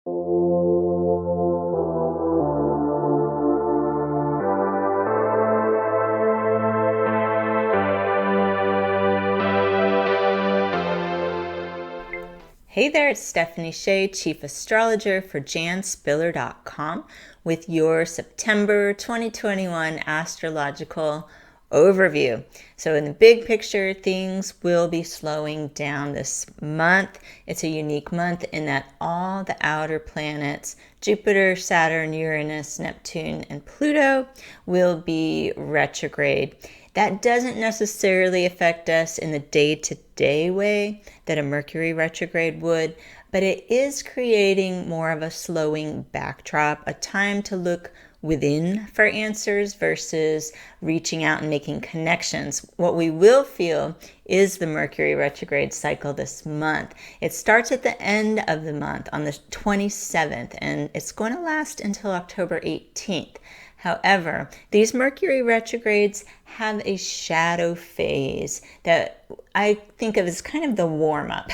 Hey there, it's Stephanie Shea, Chief Astrologer for janspiller.com with your September 2021 Astrological overview. So in the big picture, things will be slowing down this month. It's a unique month in that all the outer planets, Jupiter, Saturn, Uranus, Neptune, and Pluto, will be retrograde. That doesn't necessarily affect us in the day-to-day way that a Mercury retrograde would, but it is creating more of a slowing backdrop, a time to look within for answers versus reaching out and making connections. What we will feel is the Mercury retrograde cycle this month. It starts at the end of the month on the 27th, and it's going to last until October 18th. However, these Mercury retrogrades have a shadow phase that I think of as kind of the warm-up.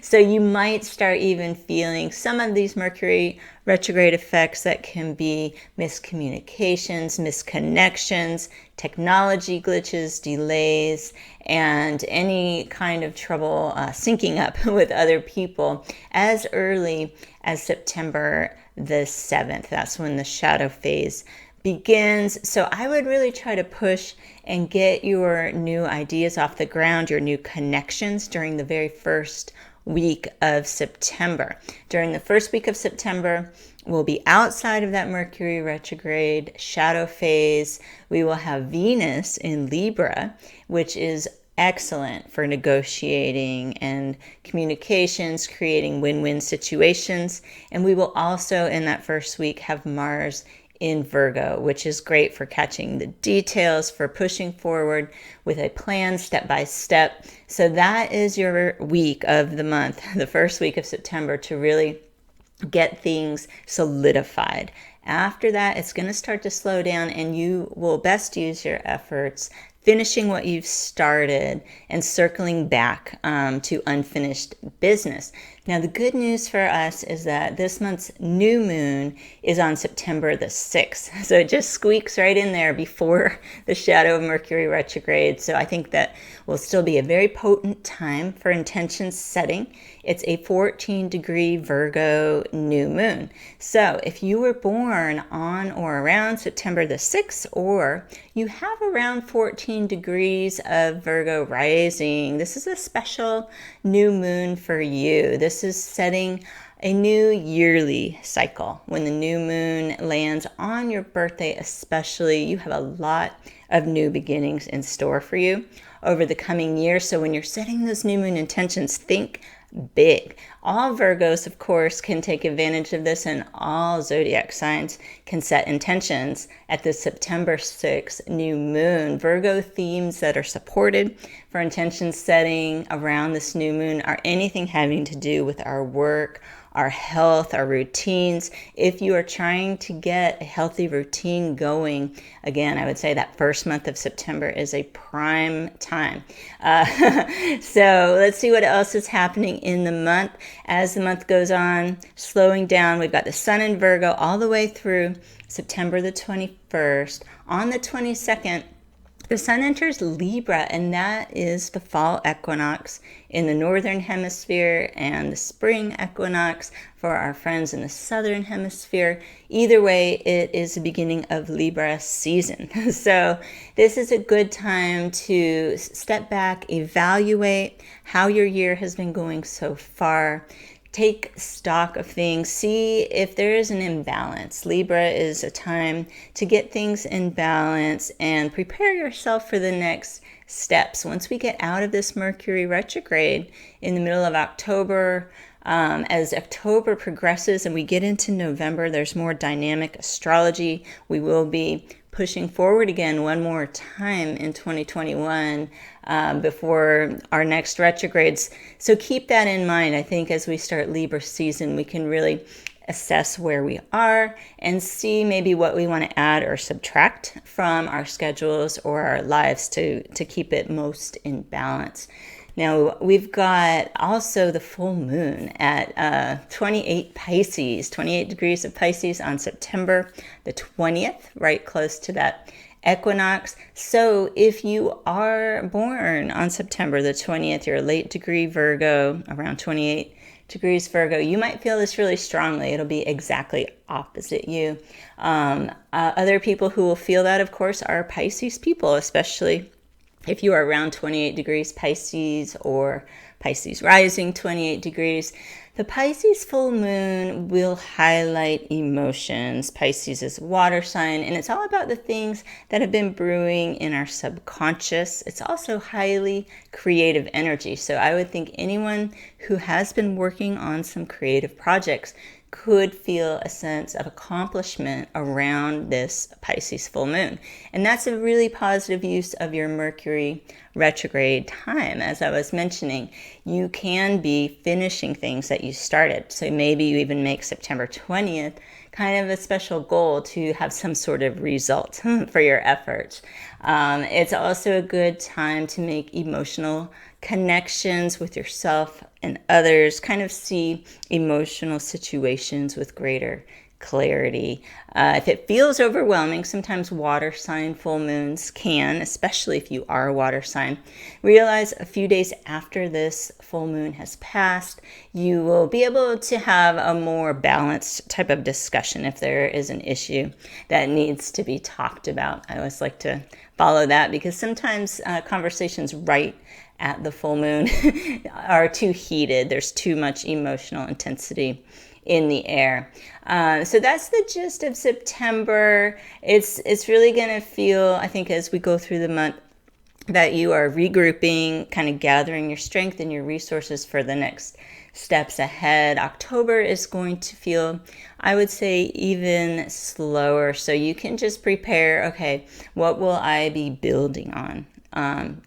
So you might start even feeling some of these Mercury retrograde effects that can be miscommunications, misconnections, technology glitches, delays, and any kind of trouble syncing up with other people as early as September the 7th. That's when the shadow phase begins. So I would really try to push and get your new ideas off the ground, your new connections during the very first week of September. During the first week of September, we'll be outside of that Mercury retrograde shadow phase. We will have Venus in Libra, which is excellent for negotiating and communications, creating win-win situations. And we will also, in that first week, have Mars in Virgo, which is great for catching the details, for pushing forward with a plan step by step. So that is your week of the month, the first week of September, to really get things solidified. After that, it's going to start to slow down, and you will best use your efforts finishing what you've started and circling back to unfinished business. Now, the good news for us is that this month's new moon is on September the 6th. So it just squeaks right in there before the shadow of Mercury retrograde. So I think that will still be a very potent time for intention setting. It's a 14-degree Virgo new moon. So if you were born on or around September the 6th, or you have around 14 degrees of Virgo rising, this is a special new moon for you. This is setting a new yearly cycle. When the new moon lands on your birthday especially, you have a lot of new beginnings in store for you over the coming year. So when you're setting those new moon intentions, think big. All Virgos, of course, can take advantage of this, and all zodiac signs can set intentions at the September 6th new moon. Virgo themes that are supported for intention setting around this new moon are anything having to do with our work, our health, our routines. If you are trying to get a healthy routine going, again, I would say that first month of September is a prime time. So let's see what else is happening in the month. As the month goes on, slowing down, we've got the sun in Virgo all the way through September the 21st. On the 22nd, the sun enters Libra, and that is the fall equinox in the northern hemisphere and the spring equinox for our friends in the southern hemisphere. Either way, it is the beginning of Libra season. So this is a good time to step back, evaluate how your year has been going so far. Take stock of things, see if there is an imbalance. Libra is a time to get things in balance and prepare yourself for the next steps. Once we get out of this Mercury retrograde in the middle of October, as October progresses and we get into November, there's more dynamic astrology. We will be pushing forward again one more time in 2021 before our next retrogrades. So keep that in mind. I think as we start Libra season, we can really assess where we are and see maybe what we want to add or subtract from our schedules or our lives to keep it most in balance. Now, we've got also the full moon at 28 Pisces, 28 degrees of Pisces on September the 20th, right close to that equinox. So if you are born on September the 20th, you're a late degree Virgo, around 28 degrees Virgo, you might feel this really strongly. It'll be exactly opposite you. Other people who will feel that, of course, are Pisces people, especially if you are around 28 degrees Pisces or Pisces rising 28 degrees. The Pisces full moon will highlight emotions. Pisces is a water sign, and it's all about the things that have been brewing in our subconscious. It's also highly creative energy. So I would think anyone who has been working on some creative projects could feel a sense of accomplishment around this Pisces full moon. And that's a really positive use of your Mercury retrograde time. As I was mentioning, you can be finishing things that you started. So maybe you even make September 20th kind of a special goal to have some sort of result for your efforts. It's also a good time to make emotional connections with yourself and others, kind of see emotional situations with greater clarity. If it feels overwhelming, sometimes water sign full moons can, especially if you are a water sign. Realize a few days after this full moon has passed, you will be able to have a more balanced type of discussion if there is an issue that needs to be talked about. I always like to follow that because sometimes conversations right at the full moon are too heated. There's too much emotional intensity in the air. So that's the gist of September. It's really going to feel, I think, as we go through the month, that you are regrouping, kind of gathering your strength and your resources for the next steps ahead. October is going to feel, I would say, even slower. So you can just prepare, okay, what will I be building on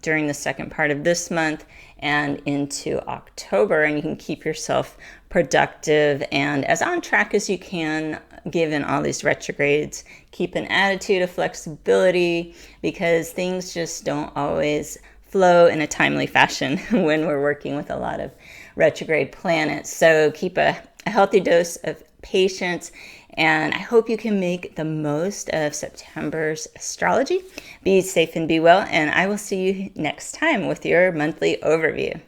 during the second part of this month and into October, and you can keep yourself productive and as on track as you can given all these retrogrades. Keep an attitude of flexibility because things just don't always flow in a timely fashion when we're working with a lot of retrograde planets. So keep a healthy dose of patience, and I hope you can make the most of September's astrology. Be safe and be well, and I will see you next time with your monthly overview.